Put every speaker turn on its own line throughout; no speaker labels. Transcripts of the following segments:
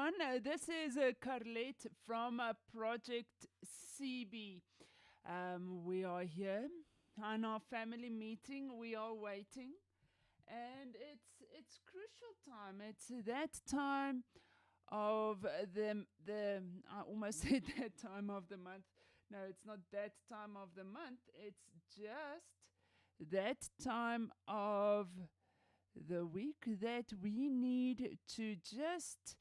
everyone. This is Carlette from Project CB. We are here on our family meeting. We are waiting, and it's crucial time. It's that time of the. I almost said that time of the month. No, it's not that time of the month. It's just that time of the week that we need to just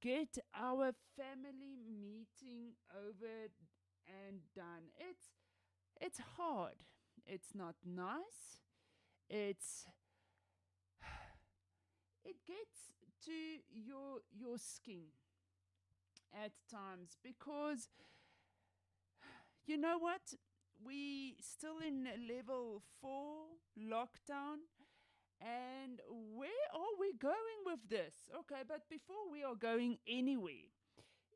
get our family meeting over and done. It's hard. It's not nice. It's it gets to your skin at times because you know what? We still in level 4 lockdown. And where are we going with this? Okay, but before we are going anywhere,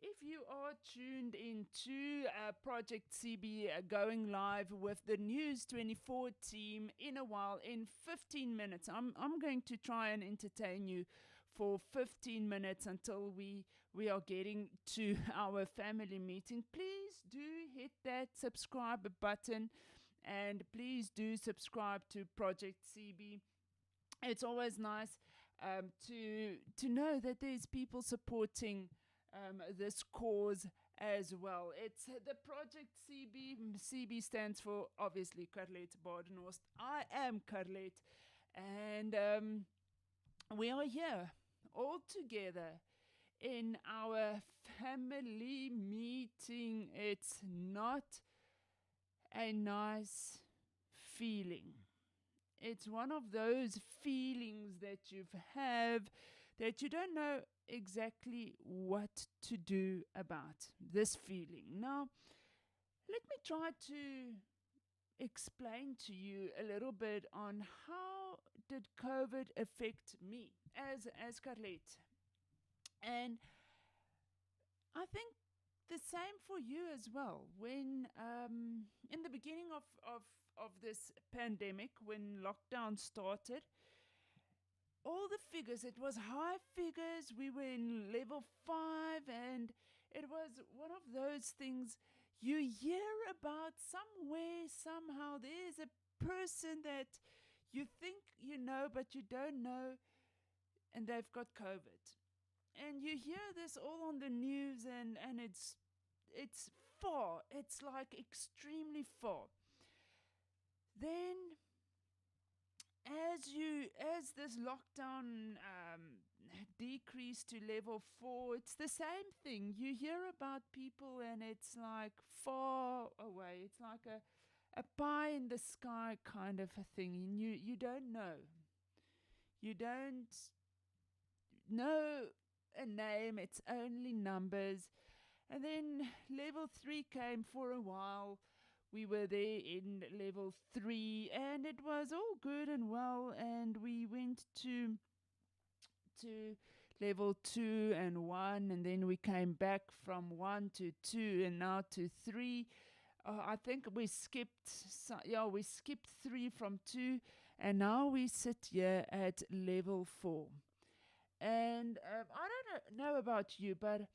if you are tuned into Project CB going live with the News 24 team in a while, in 15 minutes, I'm going to try and entertain you for 15 minutes until we are getting to our family meeting. Please do hit that subscribe button and please do subscribe to Project CB. It's always nice to know that there's people supporting this cause as well. It's the Project CB. CB stands for, obviously, Carlette Badenhorst. I am Carlette, and we are here all together in our family meeting. It's not a nice feeling. It's one of those feelings that you have that you don't know exactly what to do about this feeling. Now, let me try to explain to you a little bit on how did COVID affect me as Carlette. And I think the same for you as well. When in the beginning of this pandemic, when lockdown started, all the figures, it was high figures. We were in level 5, and it was one of those things you hear about somewhere, somehow. There's a person that you think you know, but you don't know, and they've got COVID. And you hear this all on the news, and it's far. It's like extremely far. Then, as this lockdown decreased to level 4, it's the same thing. You hear about people, and it's like far away. It's like a pie in the sky kind of a thing, and you don't know. You don't know a name, it's only numbers. And then level 3 came for a while. We were there in level 3, and it was all good and well, and we went to level 2 and 1, and then we came back from 1 to 2 and now to 3. I think we skipped 3 from 2, and now we sit here at level 4. And I don't know about you, but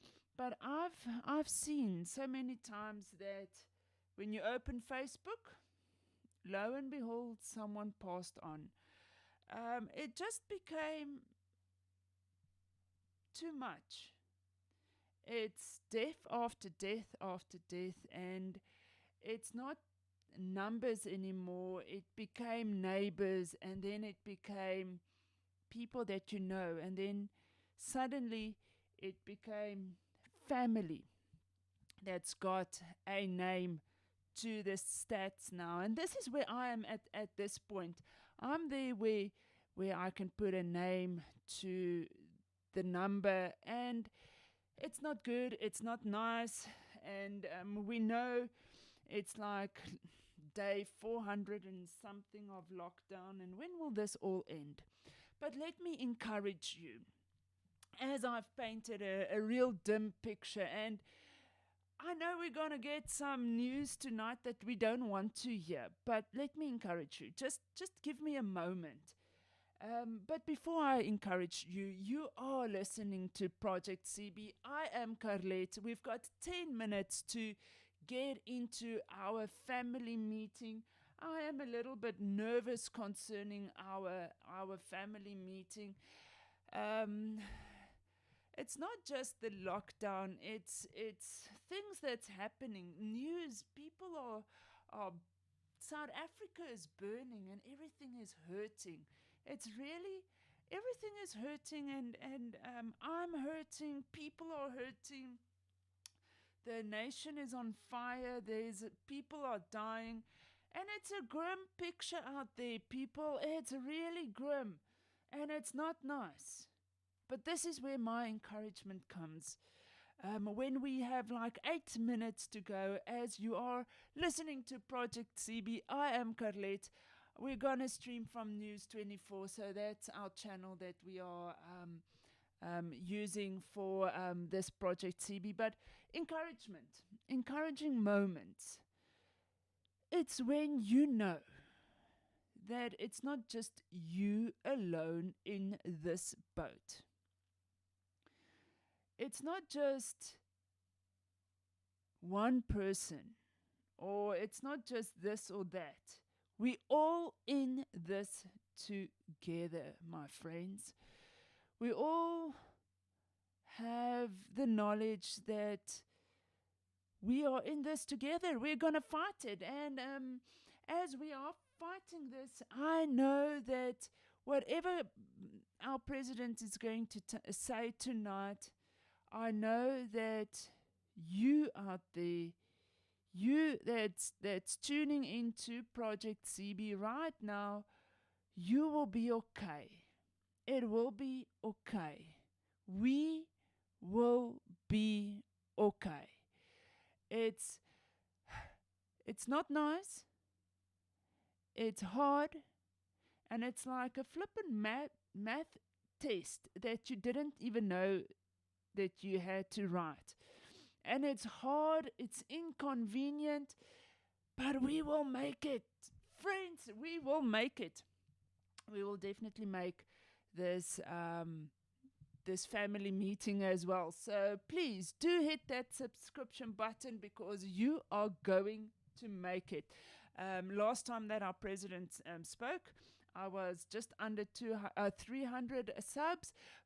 I've seen so many times that when you open Facebook, lo and behold, someone passed on. It just became too much. It's death after death after death, and it's not numbers anymore. It became neighbors, and then it became people that you know, and then suddenly it became family that's got a name to the stats now. And this is where I am at this point. I'm there where I can put a name to the number, and it's not good, it's not nice, and we know it's like day 400 and something of lockdown, and when will this all end? But let me encourage you, as I've painted a real dim picture, and I know we're going to get some news tonight that we don't want to hear, but let me encourage you. Just give me a moment. But before I encourage you, you are listening to Project CB. I am Carlette. We've got 10 minutes to get into our family meeting. I am a little bit nervous concerning our family meeting. Um, it's not just the lockdown. It's things that's happening. News. People are South Africa is burning and everything is hurting. It's really everything is hurting, and I'm hurting. People are hurting. The nation is on fire. There's people are dying, and it's a grim picture out there. People, it's really grim, and it's not nice. But this is where my encouragement comes. When we have like 8 minutes to go, as you are listening to Project CB, I am Carlette. We're going to stream from News 24, so that's our channel that we are using for this Project CB. But encouraging moments. It's when you know that it's not just you alone in this boat. It's not just one person, or it's not just this or that. We all in this together, my friends. We all have the knowledge that we are in this together. We're going to fight it. And as we are fighting this, I know that whatever our president is going to say tonight, I know that you out there, you that's tuning into Project CB right now, you will be okay. It will be okay. We will be okay. It's not nice. It's hard. And it's like a flippin' math test that you didn't even know that you had to write. And it's hard, it's inconvenient, but we will make it. Friends, we will make it. We will definitely make this this family meeting as well. So please do hit that subscription button because you are going to make it. Last time that our president spoke, I was just under 300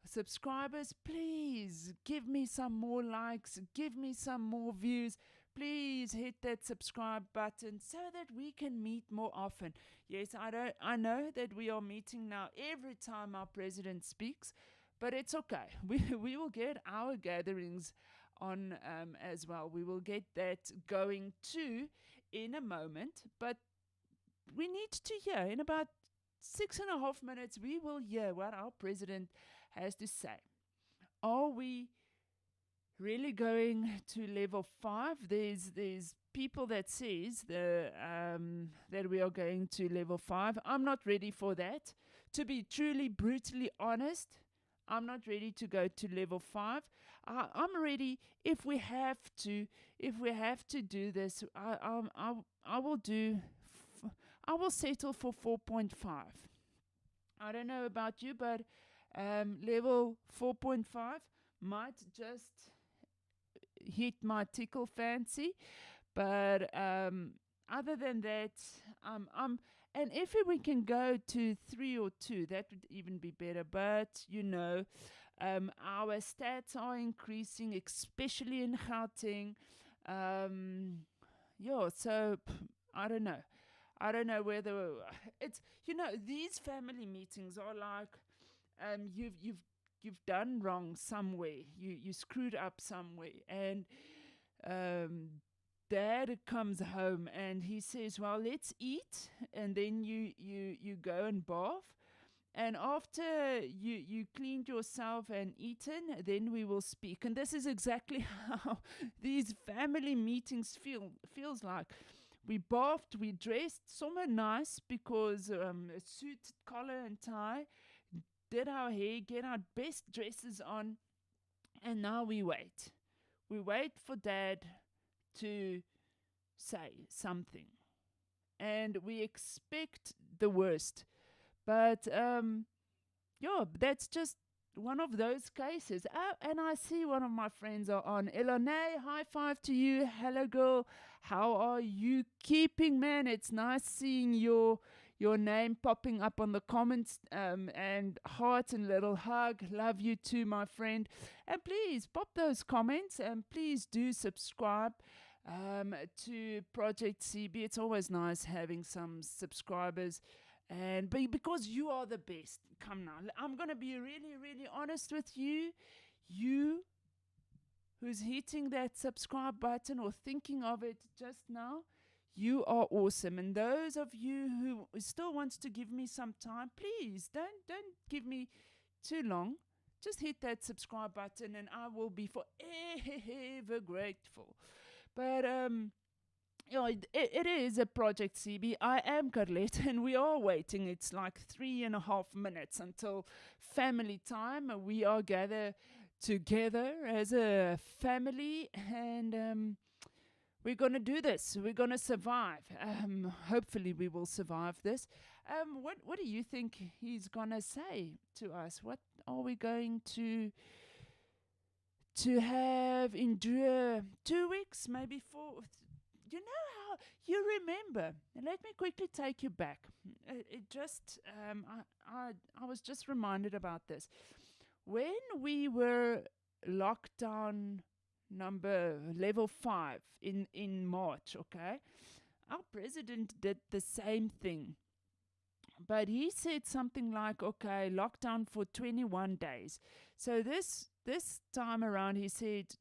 subscribers. Please give me some more likes, give me some more views. Please hit that subscribe button so that we can meet more often. Yes, I know that we are meeting now every time our president speaks, but it's okay. We will get our gatherings on as well. We will get that going too in a moment, but we need to hear in about 6.5 minutes. We will hear what our president has to say. Are we really going to level 5? There's people that says that we are going to level 5. I'm not ready for that. To be truly, brutally honest, I'm not ready to go to level 5. I'm ready if we have to. If we have to do this, I will do. I will settle for 4.5. I don't know about you, but level 4.5 might just hit my tickle fancy. But other than that, and if we can go to 3 or 2, that would even be better. But our stats are increasing, especially in Gauteng. So I don't know. I don't know whether it's these family meetings are like you've done wrong somewhere. You screwed up somewhere, and Dad comes home and he says, "Well, let's eat," and then you go and bath. And after you cleaned yourself and eaten, then we will speak. And this is exactly how these family meetings feels like. We bathed, we dressed somewhere nice because a suit, collar and tie, did our hair, get our best dresses on, and now we wait. We wait for Dad to say something. And we expect the worst. But yeah, that's just one of those cases. Oh, and I see one of my friends are on. Elone, high five to you. Hello, girl. How are you keeping, man? It's nice seeing your name popping up on the comments, and heart and little hug. Love you too, my friend. And please pop those comments, and please do subscribe to Project CB. It's always nice having some subscribers. And because you are the best. Come now. I'm going to be really, really honest with you. You who's hitting that subscribe button or thinking of it just now, you are awesome. And those of you who still wants to give me some time, please don't give me too long. Just hit that subscribe button and I will be forever grateful. But it is a Project CB. I am Carlette, and we are waiting. It's like 3.5 minutes until family time. We are gathered together as a family, and we're going to do this. We're going to survive. Hopefully, we will survive this. What do you think he's going to say to us? What are we going to have endure 2 weeks, maybe 4? You know how you remember. Let me quickly take you back. I was just reminded about this. When we were lockdown level 5 in March, okay, our president did the same thing. But he said something like, okay, lockdown for 21 days. So this time around, he said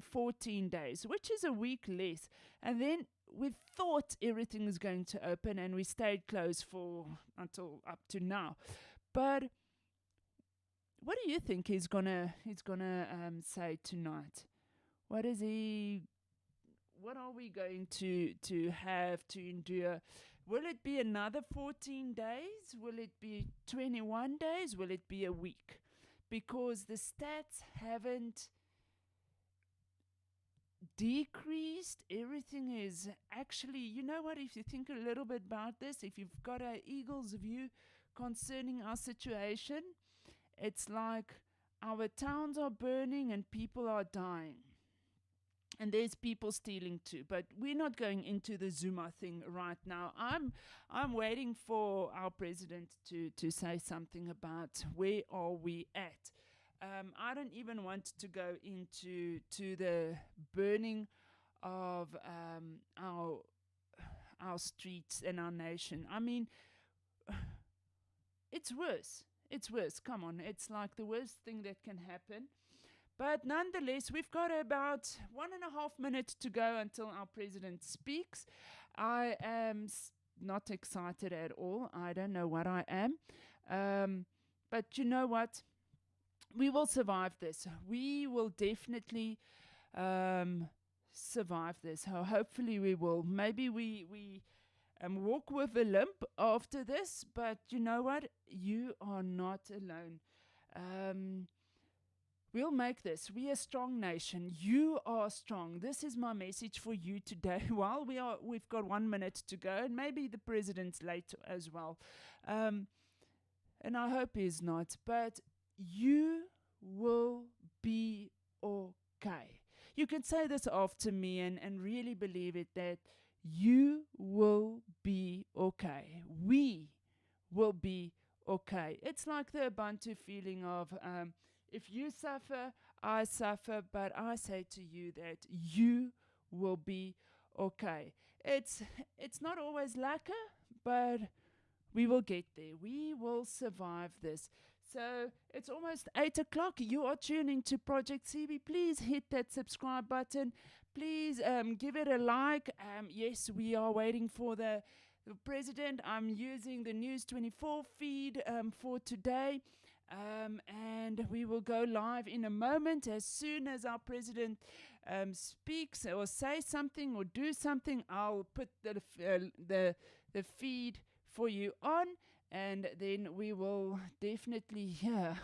14 days, which is a week less. And then we thought everything was going to open, and we stayed closed until up to now. But what do you think he's gonna say tonight? What are we going to have to endure? Will it be another 14 days? Will it be 21 days? Will it be a week? Because the stats haven't decreased. Everything is actually, you know what, if you think a little bit about this, if you've got an eagle's view concerning our situation, it's like our towns are burning and people are dying. And there's people stealing too. But we're not going into the Zuma thing right now. I'm waiting for our president to say something about where are we at. I don't even want to go into the burning of our streets and our nation. I mean, it's worse. It's worse. Come on. It's like the worst thing that can happen. But nonetheless, we've got about 1.5 minutes to go until our president speaks. I am not excited at all. I don't know what I am. But you know what? We will survive this. We will definitely survive this. Hopefully we will. Maybe we walk with a limp after this, but you know what? You are not alone. We'll make this. We are a strong nation. You are strong. This is my message for you today. While we've got 1 minute to go, and maybe the president's late as well. And I hope he's not. But you will be okay. You can say this after me and really believe it, that you will be okay. We will be okay. It's like the Ubuntu feeling of if you suffer, I suffer, but I say to you that you will be okay. It's not always lacquer, but we will get there. We will survive this. So it's almost 8 o'clock. You are tuning to Project CB. Please hit that subscribe button. Please give it a like. Yes, we are waiting for the president. I'm using the News 24 feed for today. And we will go live in a moment. As soon as our president speaks or say something or do something, I'll put the feed for you on, and then we will definitely hear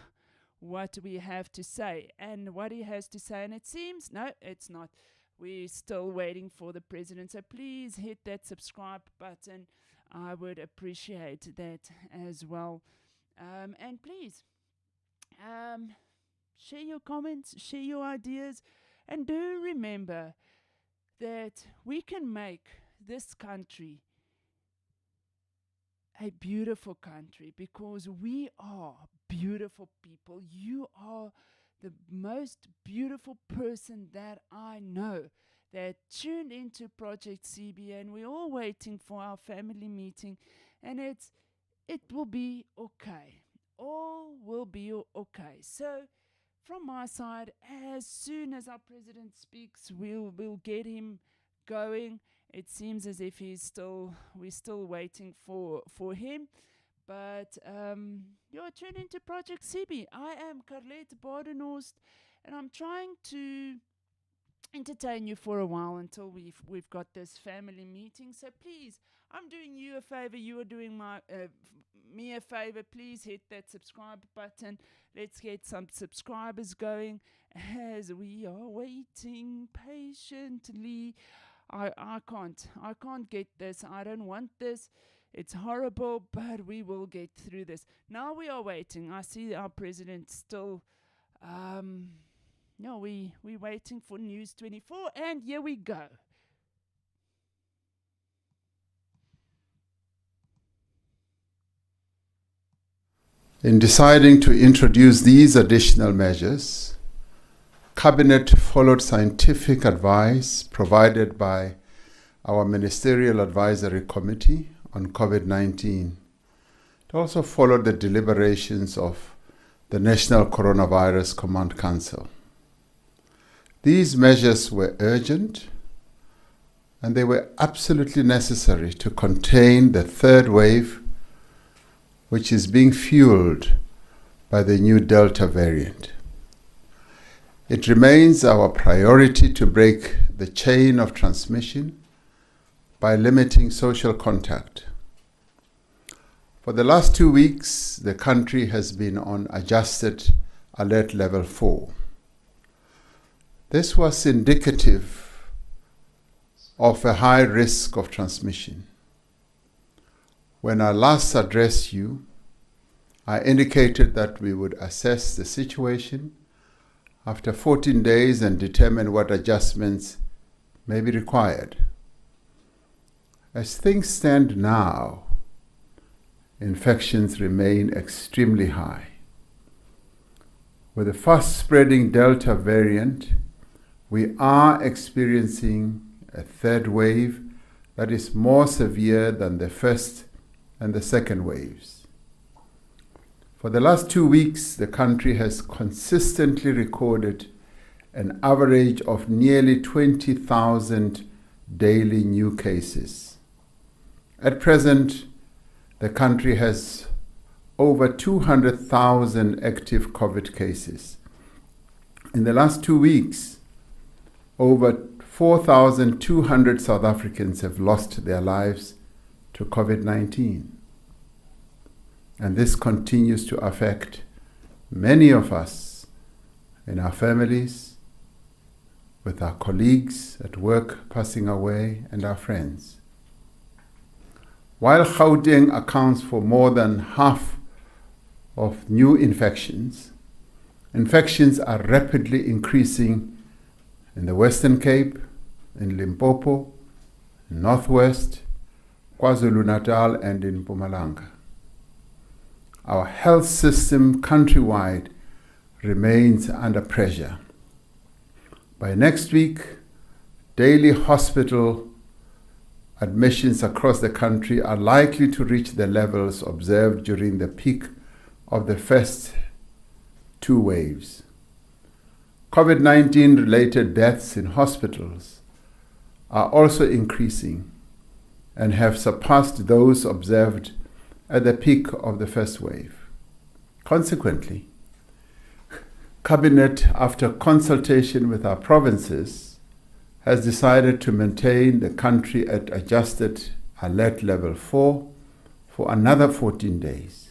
what we have to say and what he has to say. And it seems, no, it's not. We're still waiting for the president. So please hit that subscribe button. I would appreciate that as well. And please, share your comments, share your ideas, and do remember that we can make this country a beautiful country because we are beautiful people. You are the most beautiful person that I know that tuned into Project CB, and we're all waiting for our family meeting, and it will be okay. All will be okay. So from my side, as soon as our president speaks, we'll get him going. It seems as if we're still waiting for him. But you're tuned into Project CB. I am Carlette Badenhorst, and I'm trying to entertain you for a while until we've got this family meeting. So please, I'm doing you a favor. You are doing me a favor. Please hit that subscribe button. Let's get some subscribers going as we are waiting patiently. I can't get this. I don't want this. It's horrible, but we will get through this. Now we are waiting. I see our president still. No, we're waiting for News 24, and here we go.
In deciding to introduce these additional measures, Cabinet followed scientific advice provided by our Ministerial Advisory Committee on COVID-19. It also followed the deliberations of the National Coronavirus Command Council. These measures were urgent, and they were absolutely necessary to contain the third wave, which is being fueled by the new Delta variant. It remains our priority to break the chain of transmission by limiting social contact. For the last 2 weeks, the country has been on adjusted alert level 4. This was indicative of a high risk of transmission. When I last addressed you, I indicated that we would assess the situation after 14 days and determine what adjustments may be required. As things stand now, infections remain extremely high. With the fast-spreading Delta variant, we are experiencing a third wave that is more severe than the first and the second waves. For the last 2 weeks, the country has consistently recorded an average of nearly 20,000 daily new cases. At present, the country has over 200,000 active COVID cases. In the last 2 weeks, over 4,200 South Africans have lost their lives to COVID-19. And this continues to affect many of us in our families, with our colleagues at work passing away, and our friends. While Gauteng accounts for more than half of new infections, infections are rapidly increasing in the Western Cape, in Limpopo, in Northwest, KwaZulu-Natal, and in Mpumalanga. Our health system countrywide remains under pressure. By next week, daily hospital admissions across the country are likely to reach the levels observed during the peak of the first 2 waves. COVID-19 related deaths in hospitals are also increasing and have surpassed those observed at the peak of the first wave. Consequently, Cabinet, after consultation with our provinces, has decided to maintain the country at adjusted alert level 4 for another 14 days.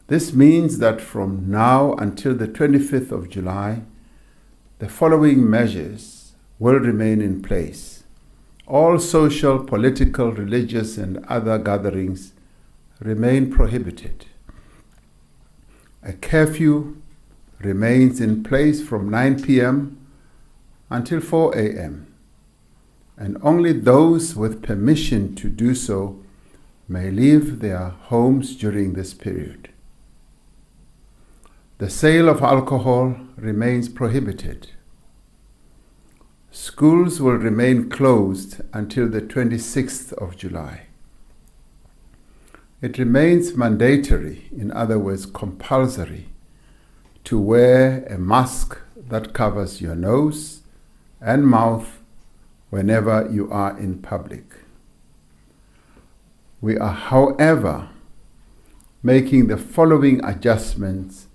This means that from now until the 25th of July, the following measures will remain in place. All social, political, religious, and other gatherings remain prohibited. A curfew remains in place from 9 p.m. until 4 a.m., and only those with permission to do so may leave their homes during this period. The sale of alcohol remains prohibited. Schools will remain closed until the 26th of July. It remains mandatory, in other words, compulsory, to wear a mask that covers your nose and mouth whenever you are in public. We are, however, making the following adjustments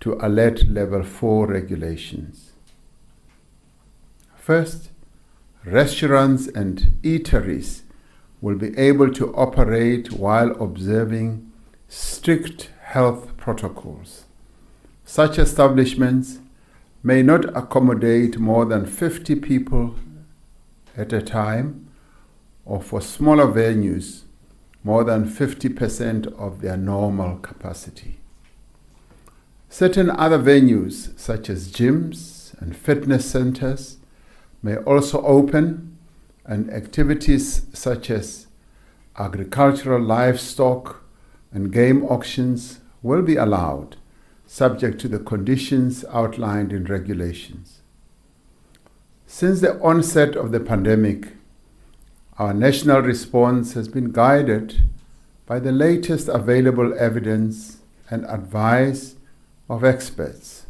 to alert Level 4 regulations. First, restaurants and eateries will be able to operate while observing strict health protocols. Such establishments may not accommodate more than 50 people at a time, or for smaller venues, more than 50% of their normal capacity. Certain other venues, such as gyms and fitness centers, may also open, and activities such as agricultural livestock and game auctions will be allowed, subject to the conditions outlined in regulations. Since the onset of the pandemic, our national response has been guided by the latest available evidence and advice of experts.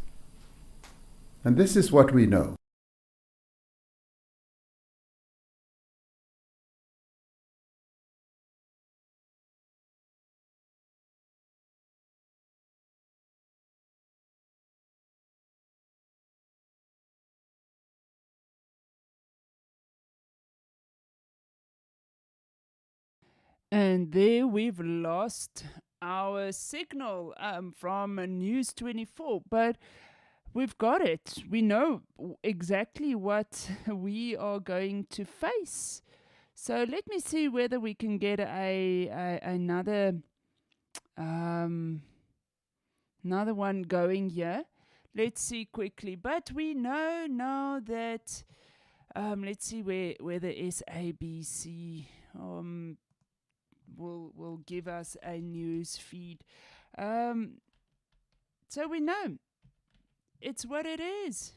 And this is what we know.
And there we've lost our signal from News 24, but we've got it. We know exactly what we are going to face. So let me see whether we can get another one going here. Let's see quickly. But we know now that let's see where the SABC will give us a news feed. So we know it's what it is.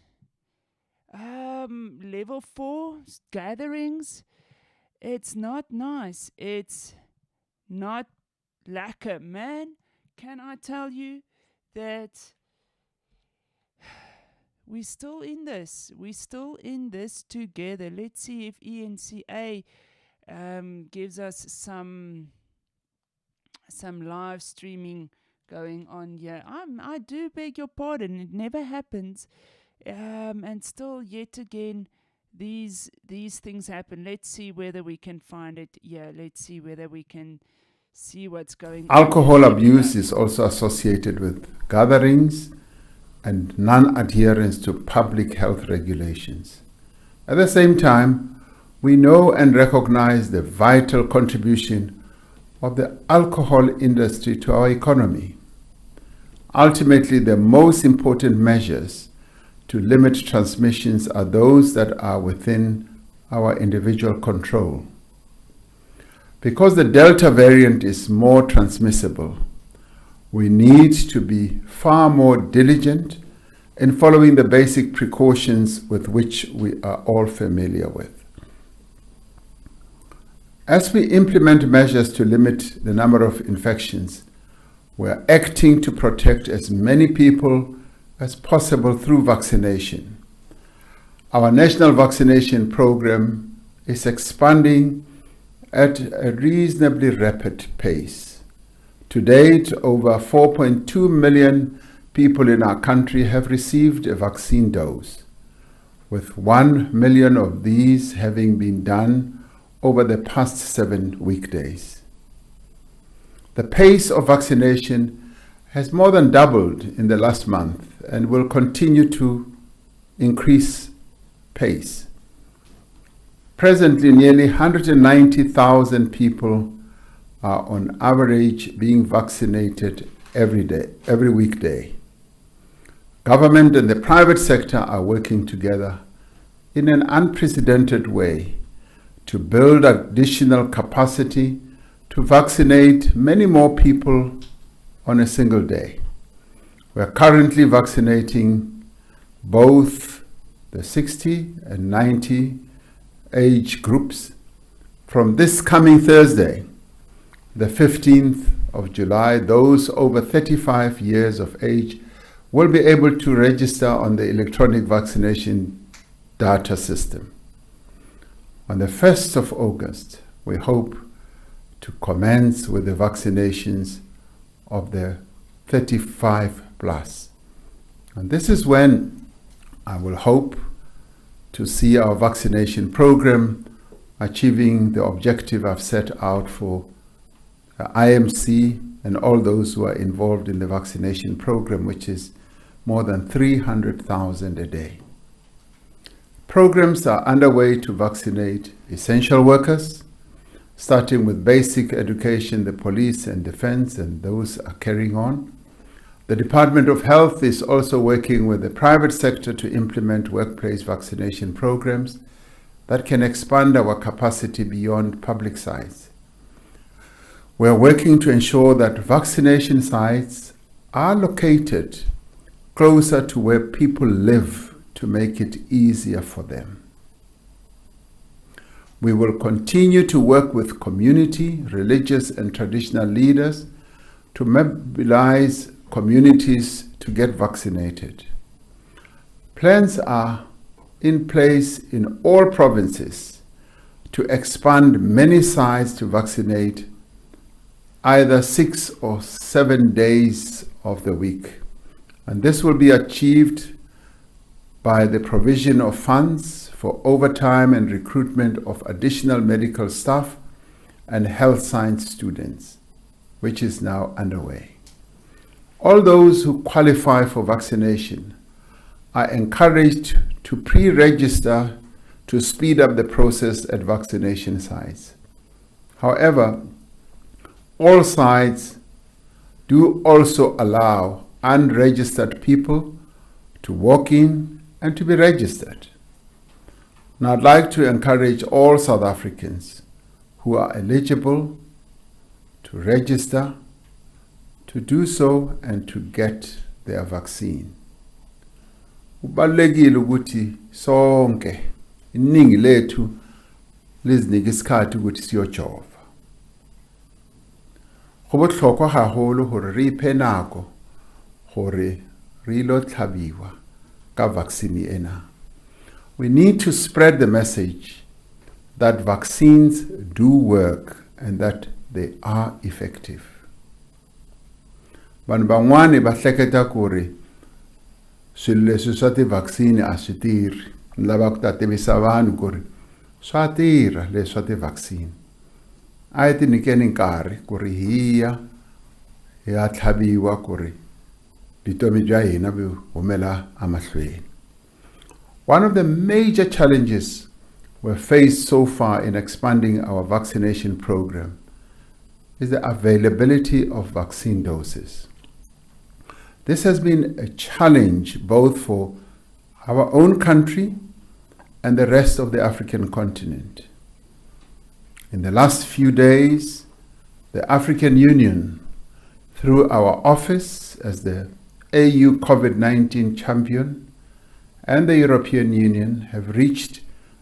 Level 4 gatherings, it's not nice. It's not lekker, man. Can I tell you that we're still in this. We're still in this together. Let's see if ENCA gives us some live streaming going on here. I do beg your pardon. It never happens. And still, yet again, these things happen. Let's see whether we can find it. Yeah, let's see whether we can see what's going on.
Alcohol abuse is also associated with gatherings and non-adherence to public health regulations. At the same time, we know and recognize the vital contribution of the alcohol industry to our economy. Ultimately, the most important measures to limit transmissions are those that are within our individual control. Because the Delta variant is more transmissible, we need to be far more diligent in following the basic precautions with which we are all familiar with. As we implement measures to limit the number of infections, we are acting to protect as many people as possible through vaccination. Our national vaccination program is expanding at a reasonably rapid pace. To date, over 4.2 million people in our country have received a vaccine dose, with 1 million of these having been done over the past 7 weekdays. The pace of vaccination has more than doubled in the last month and will continue to increase pace. Presently, nearly 190,000 people are on average being vaccinated every day, every weekday. Government and the private sector are working together in an unprecedented way to build additional capacity to vaccinate many more people on a single day. We are currently vaccinating both the 60 and 90 age groups. From this coming Thursday, the 15th of July, those over 35 years of age will be able to register on the electronic vaccination data system. On the 1st of August, we hope to commence with the vaccinations of the 35 plus. And this is when I will hope to see our vaccination program achieving the objective I've set out for IMC and all those who are involved in the vaccination program, which is more than 300,000 a day. Programs are underway to vaccinate essential workers, starting with basic education, the police and defense, and those are carrying on. The Department of Health is also working with the private sector to implement workplace vaccination programs that can expand our capacity beyond public sites. We are working to ensure that vaccination sites are located closer to where people live to make it easier for them. We will continue to work with community, religious and traditional leaders to mobilize communities to get vaccinated. Plans are in place in all provinces to expand many sites to vaccinate either 6 or 7 days of the week. And this will be achieved by the provision of funds for overtime and recruitment of additional medical staff and health science students, which is now underway. All those who qualify for vaccination are encouraged to pre-register to speed up the process at vaccination sites. However, all sites do also allow unregistered people to walk in and to be registered. Now I'd like to encourage all South Africans who are eligible to register to do so and to get their vaccine. Kubalulekile ukuthi sonke iningi lethu lizinike isikhathi ukuthi siyojova. Go botlhokwa haholo hore re iphe nako hore re ilo tlhabiwa ka vaccine ena. We need to spread the message that vaccines do work and that they are effective. Vanhu van'wana va hleketa ku ri swilo leswi swa ti-vaccine a swi tirhi. Ni lava ku ta tivisa vanhu ku ri swa tirha leswi swa ti-vaccine. A hi ti nyikeni nkarhi ku ri hi ya tlhabiwa ku ri vutomi bya hina byi humela emahlweni. One of the major challenges we've faced so far in expanding our vaccination program is the availability of vaccine doses. This has been a challenge both for our own country and the rest of the African continent. In the last few days, the African Union, through our office as the AU COVID-19 champion, and the European Union have reached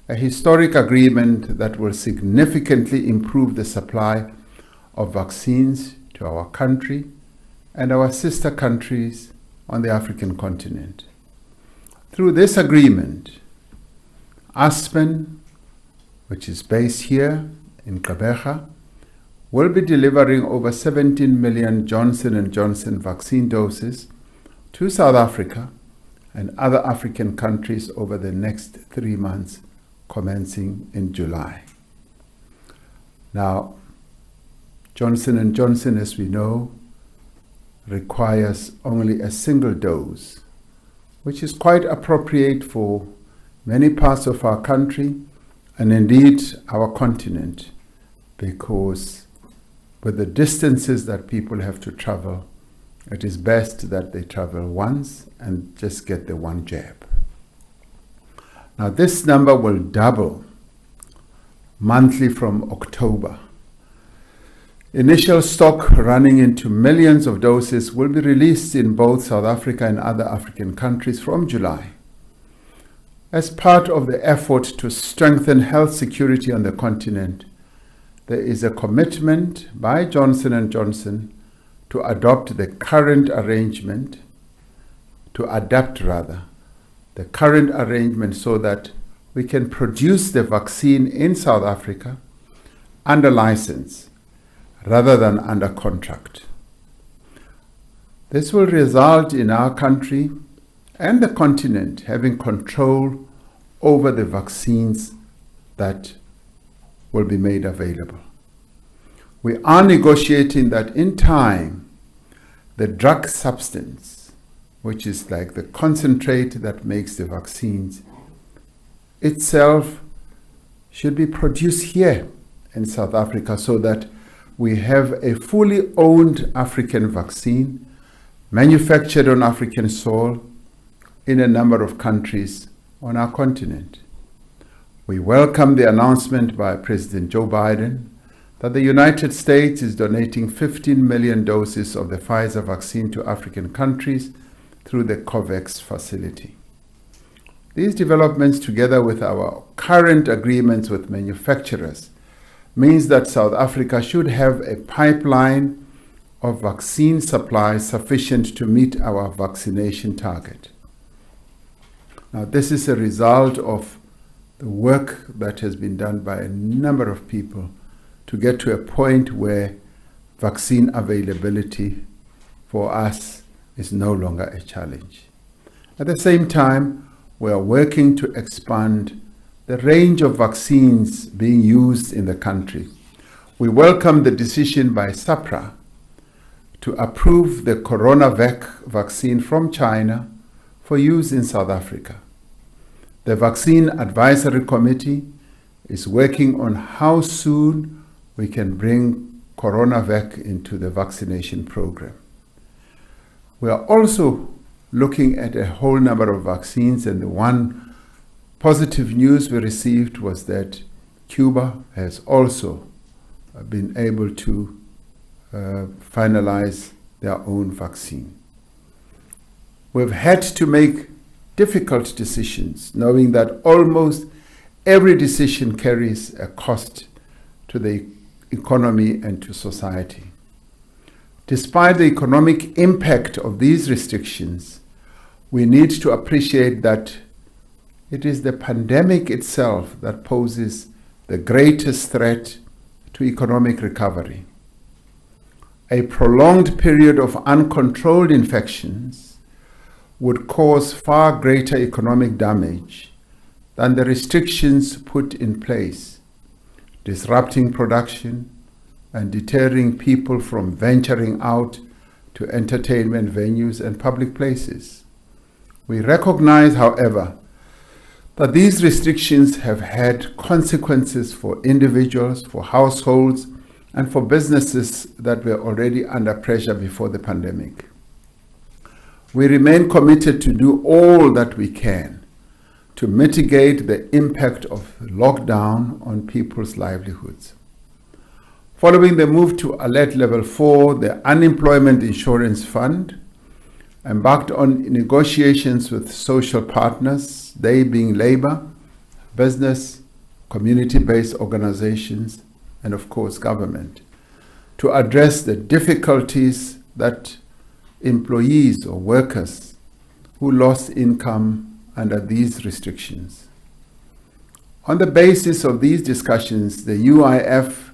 a historic agreement that will significantly improve the supply of vaccines to our country and our sister countries on the African continent. Through this agreement, Aspen, which is based here in Gqeberha, will be delivering over 17 million Johnson & Johnson vaccine doses to South Africa and other African countries over the next 3 months, commencing in July. Now, Johnson & Johnson, as we know, requires only a single dose, which is quite appropriate for many parts of our country and indeed our continent, because with the distances that people have to travel, it is best that they travel once and just get the one jab. Now this number will double monthly from October. Initial stock running into millions of doses will be released in both South Africa and other African countries from July. As part of the effort to strengthen health security on the continent, there is a commitment by Johnson & Johnson to adapt the current arrangement so that we can produce the vaccine in South Africa under license rather than under contract. This will result in our country and the continent having control over the vaccines that will be made available. We are negotiating that in time, the drug substance, which is like the concentrate that makes the vaccines, itself should be produced here in South Africa so that we have a fully owned African vaccine manufactured on African soil in a number of countries on our continent. We welcome the announcement by President Joe Biden that the United States is donating 15 million doses of the Pfizer vaccine to African countries through the COVAX facility. These developments, together with our current agreements with manufacturers, means that South Africa should have a pipeline of vaccine supply sufficient to meet our vaccination target. Now, this is a result of the work that has been done by a number of people to get to a point where vaccine availability for us is no longer a challenge. At the same time, we are working to expand the range of vaccines being used in the country. We welcome the decision by SAPRA to approve the CoronaVac vaccine from China for use in South Africa. The Vaccine Advisory Committee is working on how soon we can bring CoronaVac into the vaccination program. We are also looking at a whole number of vaccines, and the one positive news we received was that Cuba has also been able to finalize their own vaccine. We've had to make difficult decisions, knowing that almost every decision carries a cost to the economy and to society. Despite the economic impact of these restrictions, we need to appreciate that it is the pandemic itself that poses the greatest threat to economic recovery. A prolonged period of uncontrolled infections would cause far greater economic damage than the restrictions put in place, disrupting production and deterring people from venturing out to entertainment venues and public places. We recognize, however, that these restrictions have had consequences for individuals, for households, and for businesses that were already under pressure before the pandemic. We remain committed to do all that we can to mitigate the impact of lockdown on people's livelihoods. Following the move to Alert Level 4, the Unemployment Insurance Fund embarked on negotiations with social partners, they being labor, business, community-based organizations, and of course government, to address the difficulties that employees or workers who lost income under these restrictions. On the basis of these discussions, the UIF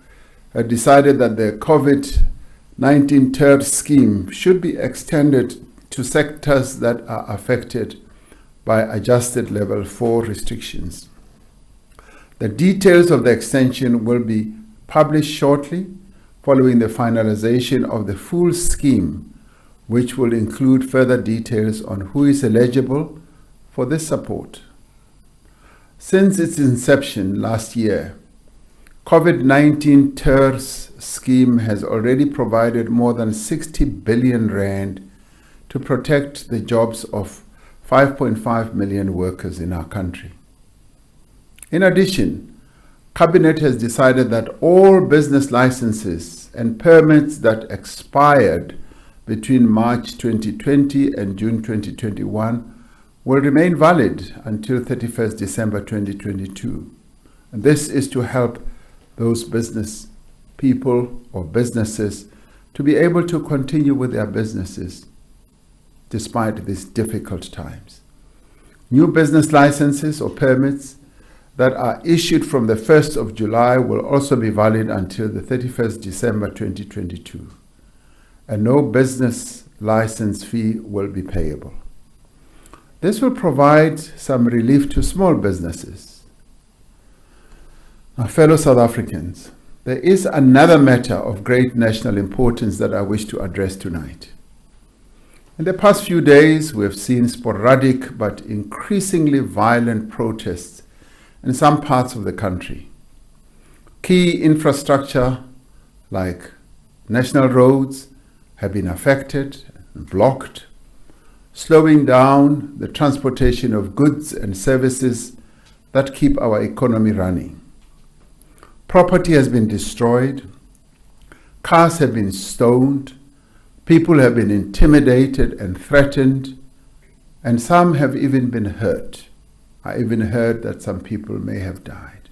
decided that the COVID-19 third scheme should be extended to sectors that are affected by adjusted level 4 restrictions. The details of the extension will be published shortly following the finalization of the full scheme, which will include further details on who is eligible for this support. Since its inception last year, COVID-19 TERS scheme has already provided more than 60 billion rand to protect the jobs of 5.5 million workers in our country. In addition, Cabinet has decided that all business licenses and permits that expired between March 2020 and June 2021 will remain valid until 31st December 2022. And this is to help those business people or businesses to be able to continue with their businesses despite these difficult times. New business licenses or permits that are issued from the 1st of July will also be valid until the 31st December 2022, and no business license fee will be payable. This will provide some relief to small businesses. Now, fellow South Africans, there is another matter of great national importance that I wish to address tonight. In the past few days, we have seen sporadic but increasingly violent protests in some parts of the country. Key infrastructure like national roads have been affected and blocked, slowing down the transportation of goods and services that keep our economy running. Property has been destroyed, cars have been stoned, people have been intimidated and threatened, and some have even been hurt. I even heard that some people may have died.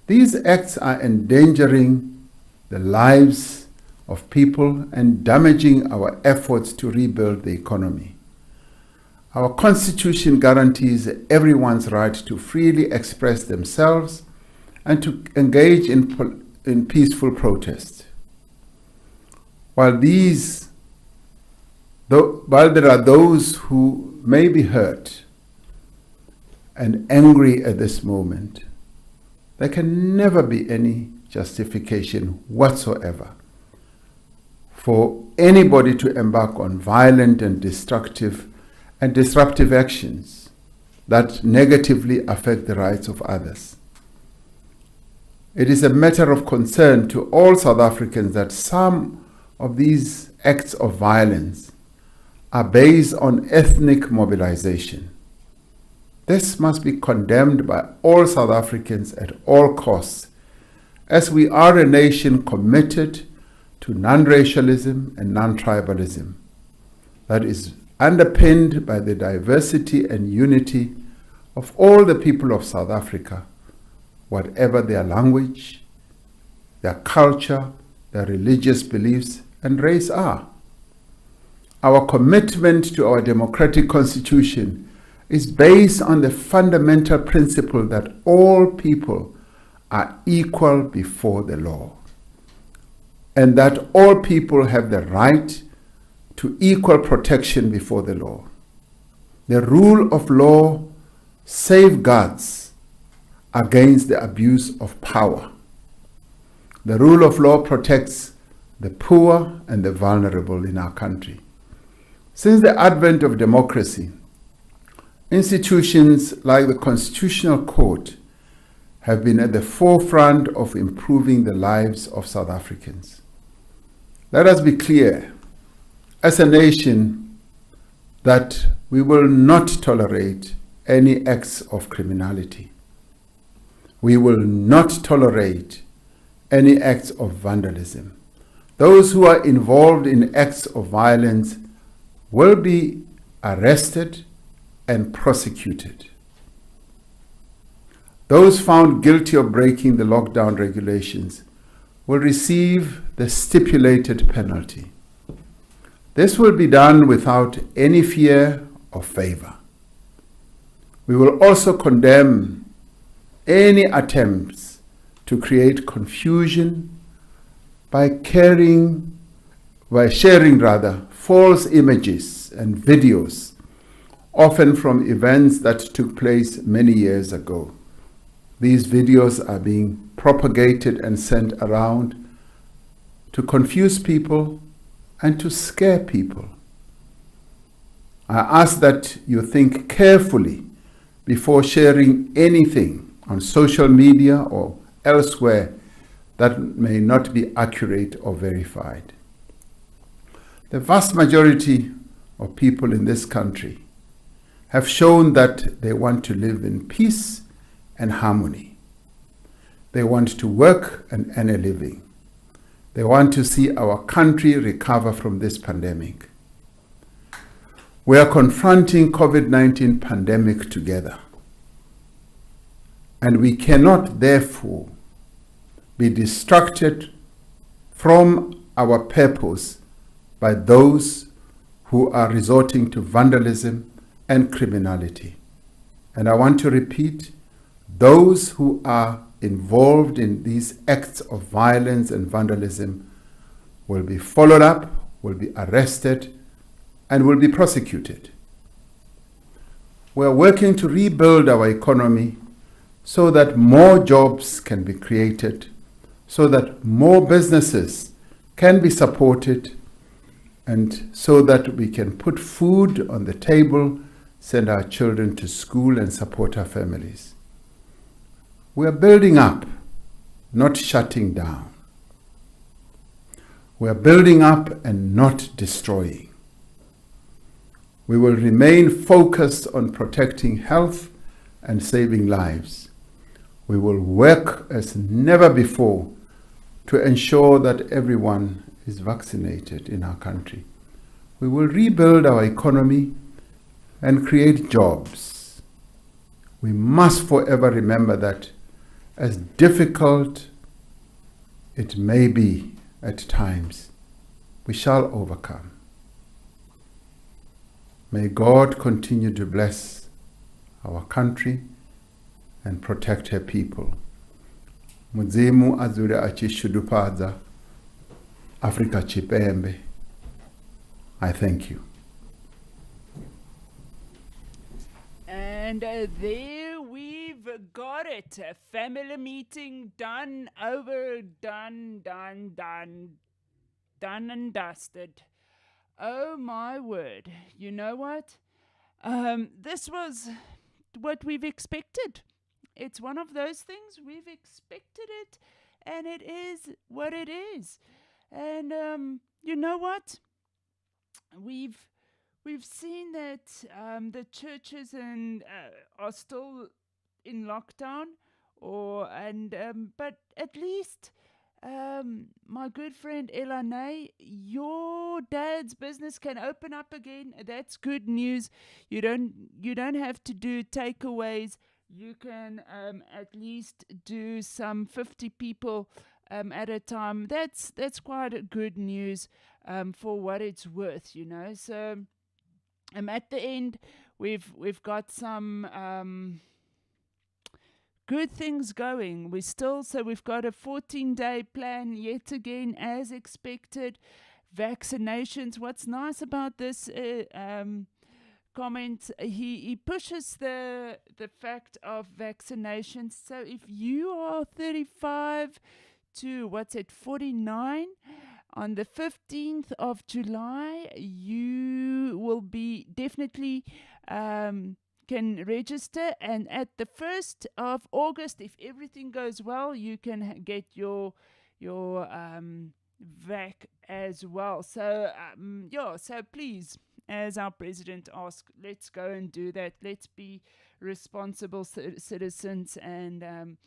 These acts are endangering the lives of people and damaging our efforts to rebuild the economy. Our Constitution guarantees everyone's right to freely express themselves and to engage in peaceful protest. While there are those who may be hurt and angry at this moment, there can never be any justification whatsoever for anybody to embark on violent and destructive and disruptive actions that negatively affect the rights of others. It is a matter of concern to all South Africans that some of these acts of violence are based on ethnic mobilization. This must be condemned by all South Africans at all costs, as we are a nation committed to non-racialism and non-tribalism that is underpinned by the diversity and unity of all the people of South Africa, whatever their language, their culture, their religious beliefs and race are. Our commitment to our democratic constitution is based on the fundamental principle that all people are equal before the law, and that all people have the right to equal protection before the law. The rule of law safeguards against the abuse of power. The rule of law protects the poor and the vulnerable in our country. Since the advent of democracy, institutions like the Constitutional Court have been at the forefront of improving the lives of South Africans. Let us be clear, as a nation, that we will not tolerate any acts of criminality. We will not tolerate any acts of vandalism. Those who are involved in acts of violence will be arrested and prosecuted. Those found guilty of breaking the lockdown regulations will receive the stipulated penalty. This will be done without any fear or favor. We will also condemn any attempts to create confusion by sharing false images and videos, often from events that took place many years ago. These videos are being propagated and sent around to confuse people and to scare people. I ask that you think carefully before sharing anything on social media or elsewhere that may not be accurate or verified. The vast majority of people in this country have shown that they want to live in peace and harmony. They want to work and earn a living. They want to see our country recover from this pandemic. We are confronting COVID-19 pandemic together. And we cannot, therefore, be distracted from our purpose by those who are resorting to vandalism and criminality. And I want to repeat, those who are involved in these acts of violence and vandalism will be followed up, will be arrested, and will be prosecuted. We are working to rebuild our economy so that more jobs can be created, so that more businesses can be supported, and so that we can put food on the table, send our children to school, and support our families. We are building up, not shutting down. We are building up and not destroying. We will remain focused on protecting health and saving lives. We will work as never before to ensure that everyone is vaccinated in our country. We will rebuild our economy and create jobs. We must forever remember that as difficult it may be at times, we shall overcome. May God continue to bless our country and protect her people. Mudzimu azure achishudupadza Africa Chipembe. I thank you.
And there we've got it. A family meeting done, over, done and dusted. Oh my word. You know what? This was what we've expected. It's one of those things, we've expected it, and it is what it is. And you know what? We've seen that the churches are still in lockdown, but at least my good friend Elane, your dad's business can open up again. That's good news. You don't have to do takeaways. You can at least do some 50 people at a time. That's quite good news for what it's worth, you know. So at the end, we've got some good things going. We've got a 14-day plan yet again, as expected. Vaccinations. What's nice about this comment, he pushes the fact of vaccinations. So if you are 35 to 49, on the 15th of July, you will be definitely can register, and at the 1st of August, if everything goes well, you can get your vac as well. So so please, as our president asked, let's go and do that. Let's be responsible citizens and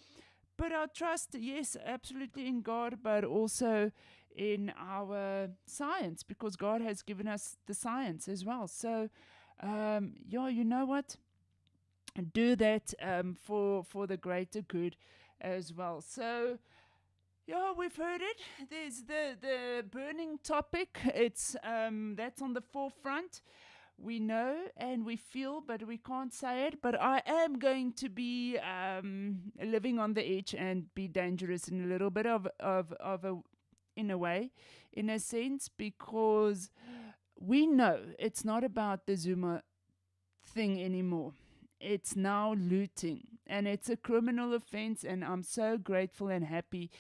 put our trust, yes, absolutely, in God, but also in our science, because God has given us the science as well. So you know what? Do that for the greater good as well. So we've heard it. There's the burning topic. It's that's on the forefront. We know and we feel, but we can't say it. But I am going to be living on the edge and be dangerous in a little bit of a, in a way, in a sense, because we know it's not about the Zuma thing anymore. It's now looting, and it's a criminal offense, and I'm so grateful and happy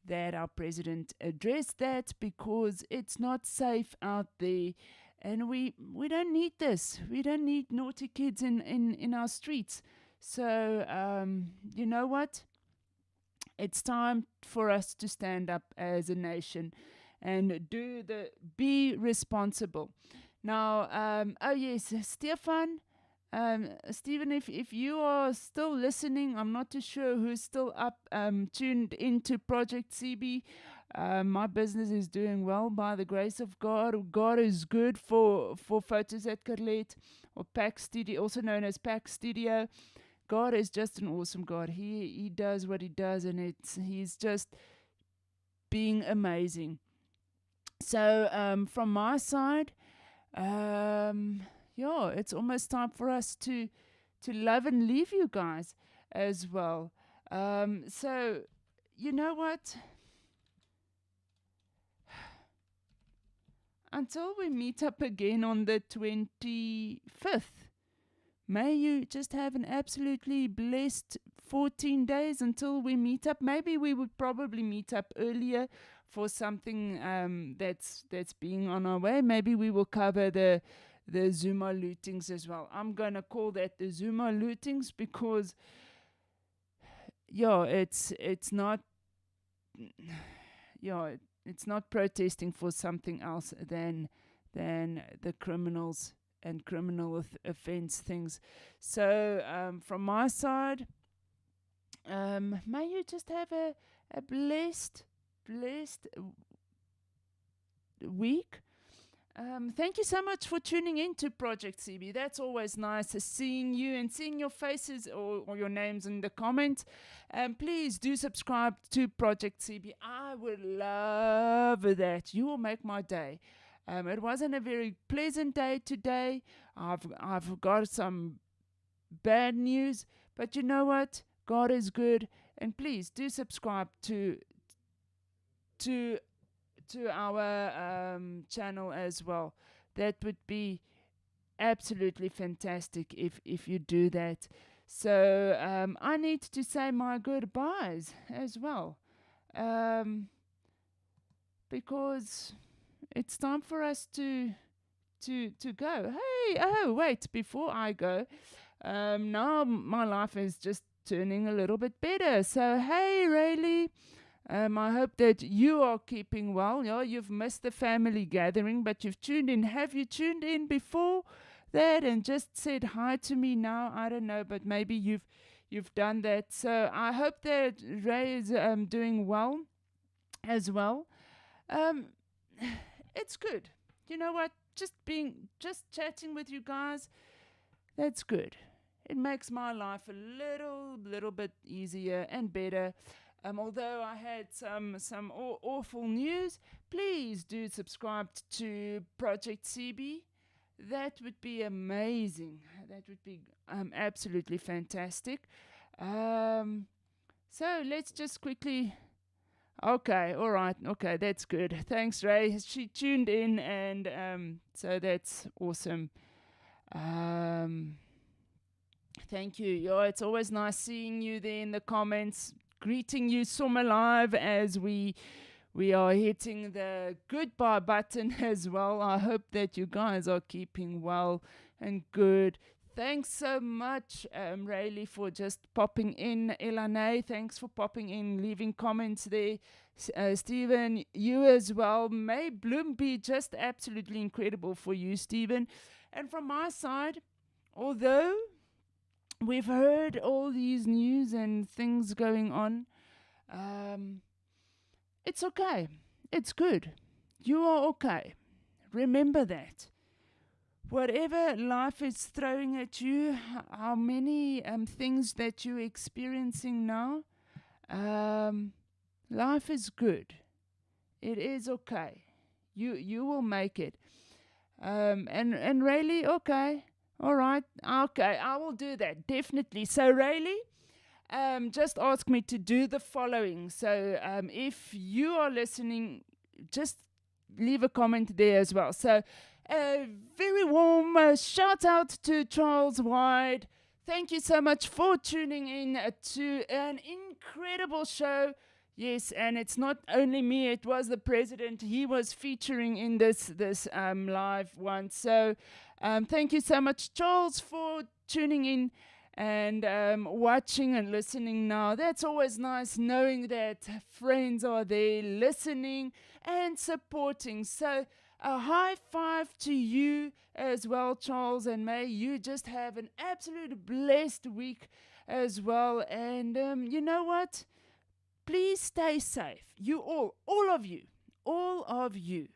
that our president addressed that, because it's not safe out there, and we don't need this. We don't need naughty kids in our streets. So you know what? It's time for us to stand up as a nation and be responsible. Now, oh yes, Stephen, if you are still listening, I'm not too sure who's still up, tuned into Project CB. My business is doing well by the grace of God. God is good for Photos at Carlet, or Pack Studio, also known as Pack Studio. God is just an awesome God. He does what he does, and he's just being amazing. So from my side, it's almost time for us to love and leave you guys as well. So you know what? Until we meet up again on the 25th, may you just have an absolutely blessed 14 days until we meet up. Maybe we would probably meet up earlier for something that's being on our way. Maybe we will cover the Zuma lootings as well. I'm going to call that the Zuma lootings because, it's not, it's not protesting for something else than the criminals and criminal offense things. So from my side, may you just have a blessed week. Thank you so much for tuning in to Project CB. That's always nice, seeing you and seeing your faces or your names in the comments. Please do subscribe to Project CB. I would love that. You will make my day. It wasn't a very pleasant day today. I've got some bad news, but you know what? God is good, and please do subscribe to our channel as well. That would be absolutely fantastic if you do that. So I need to say my goodbyes as well, because it's time for us to go. Hey, oh wait, before I go, now my life is just turning a little bit better. So hey, Rayleigh, I hope that you are keeping well. You've missed the family gathering, but you've tuned in. Have you tuned in before that and just said hi to me now? I don't know, but maybe you've done that. So I hope that Ray is doing well as well. It's good. You know what? Just chatting with you guys, that's good. It makes my life a little bit easier and better. Although I had some awful news, please do subscribe to Project CB. That would be amazing. That would be absolutely fantastic. So let's just quickly. Okay, all right. Okay, that's good. Thanks, Ray. She tuned in, and so that's awesome. Thank you. It's always nice seeing you there in the comments. Greeting you, Summer Live, as we are hitting the goodbye button as well. I hope that you guys are keeping well and good. Thanks so much, Rayleigh, for just popping in. Elane, thanks for popping in, leaving comments there. Stephen, you as well. May Bloom be just absolutely incredible for you, Stephen. And from my side, although we've heard all these news and things going on, it's okay. It's good. You are okay. Remember that. Whatever life is throwing at you, how many things that you're experiencing now, life is good. It is okay. You will make it. And Rayleigh, okay. All right. Okay, I will do that, definitely. So, Rayleigh, just ask me to do the following. So, if you are listening, just leave a comment there as well. So, a very warm shout out to Charles Wide. Thank you so much for tuning in to an incredible show. Yes, and it's not only me, it was the president. He was featuring in this live one. So thank you so much, Charles, for tuning in. and watching and listening now. That's always nice, knowing that friends are there listening and supporting. So a high five to you as well, Charles, and may you just have an absolute blessed week as well. And you know what? Please stay safe. You all of you, all of you.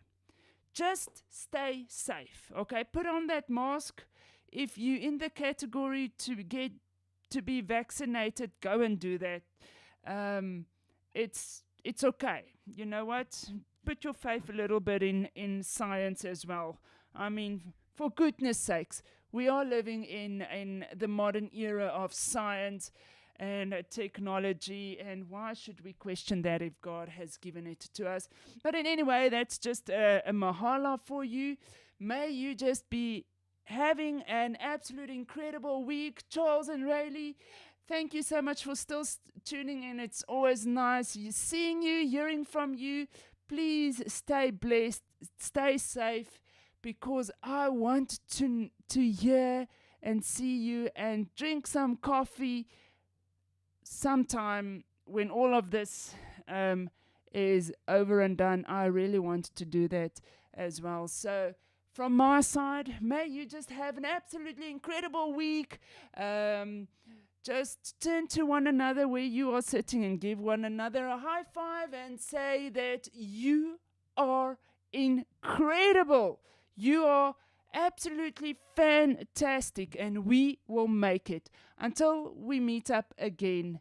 Just stay safe, okay? Put on that mask. If you're in the category to be vaccinated, go and do that. It's okay. You know what? Put your faith a little bit in science as well. I mean, for goodness sakes, we are living in the modern era of science and technology, and why should we question that if God has given it to us? But in any way, that's just a mahala for you. May you just be having an absolute incredible week. Charles and Rayleigh, thank you so much for still tuning in. It's always nice seeing you, hearing from you. Please stay blessed, stay safe, because I want to hear and see you and drink some coffee sometime when all of this is over and done. I really want to do that as well. So from my side, may you just have an absolutely incredible week. Just turn to one another where you are sitting and give one another a high five and say that you are incredible. You are absolutely fantastic, and we will make it. Until we meet up again,